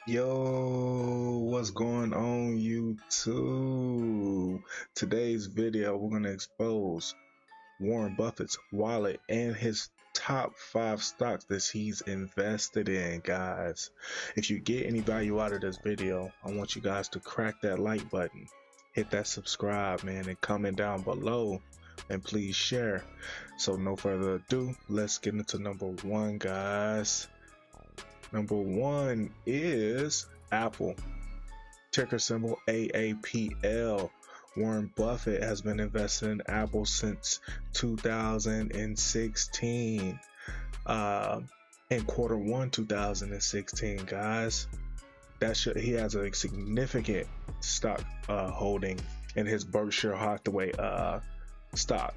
Yo, what's going on YouTube? Today's video, we're going to expose Warren Buffett's wallet and his top 5 stocks that he's invested in, guys. If you get any value out of this video, I want you guys to crack that like button, hit that subscribe, man, and comment down below, and please share. So no further ado, let's get into number 1, guys. Number 1 is Apple, ticker symbol AAPL. Warren Buffett has been investing in Apple since 2016, in Q1 2016, guys. He has a significant stock holding in his Berkshire Hathaway stock.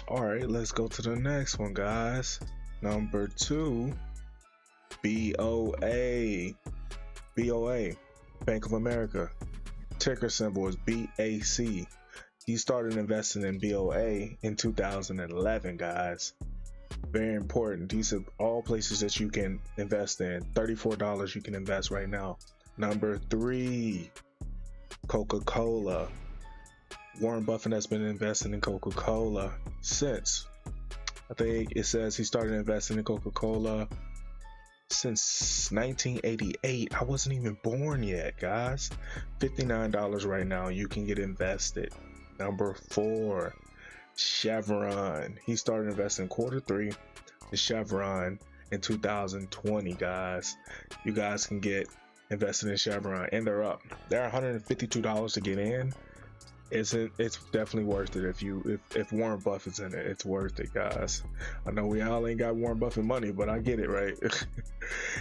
All right, let's go to the next one, guys. Number 2, BOA, Bank of America, ticker symbol is BAC. He started investing in BOA in 2011, guys. Very important. These are all places that you can invest in. $34 you can invest right now. Number 3, Coca-Cola. Warren Buffett has been investing in Coca-Cola since, I think it says he started investing in Coca-Cola since 1988. I wasn't even born yet, guys. $59 right now you can get invested. Number 4, Chevron. He started investing Q3 in Chevron in 2020, guys. You guys can get invested in Chevron, and they're up. They're $152 to get in. It's definitely worth it. If Warren Buffett's in it, it's worth it, guys. I know we all ain't got Warren Buffett money, but I get it, right?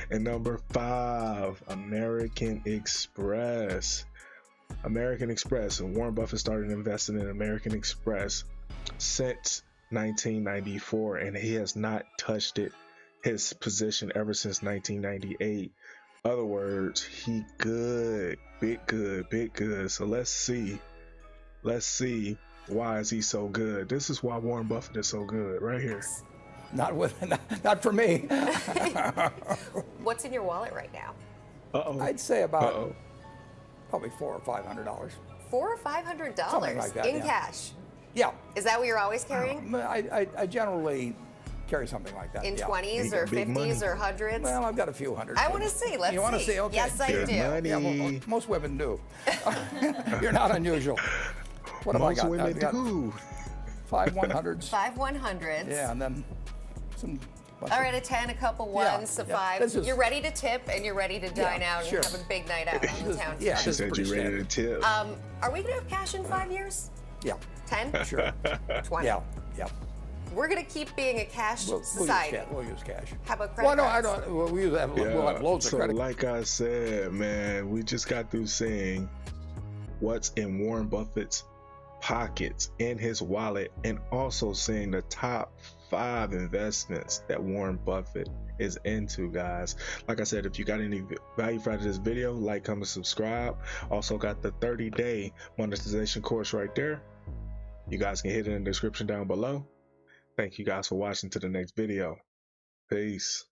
And number 5, American Express. Warren Buffett started investing in American Express since 1994, and he has not touched his position ever since 1998. Other words, he good, big good. So let's see why is he so good. This is why Warren Buffett is so good right here. Not for me. What's in your wallet right now? I'd say about probably $400 or $500. $400 or $500 Something like that, in yeah. cash. Yeah. Is that what you're always carrying? I generally carry something like that. In yeah. 20s or 50s or 100s? Well, I've got a few hundred. I want to see. Let's see. You want to see? Okay. Yes, I do. Yeah, well, most women do. You're not unusual. What have I got? Most women do. 5 100s. 5 100s. Yeah, and then some. All right, a 10, a couple ones, some 5s. You're ready to tip and you're ready to dine out and have a big night out on the town. Yeah, she said you're ready to tip. Are we going to have cash in 5 years? Yeah. 10? Sure. 20? Yeah. We're going to keep being a cash society. We'll use cash. How about credit cards? I don't. We'll have loads of credit. So like I said, man, we just got through saying what's in Warren Buffett's pockets, in his wallet, and also saying the top 5 investments that Warren Buffett is into, guys. Like I said, if you got any value out of this video, like, comment, subscribe. Also got the 30-day monetization course right there. You guys can hit it in the description down below. Thank you guys for watching. To the next video. Peace.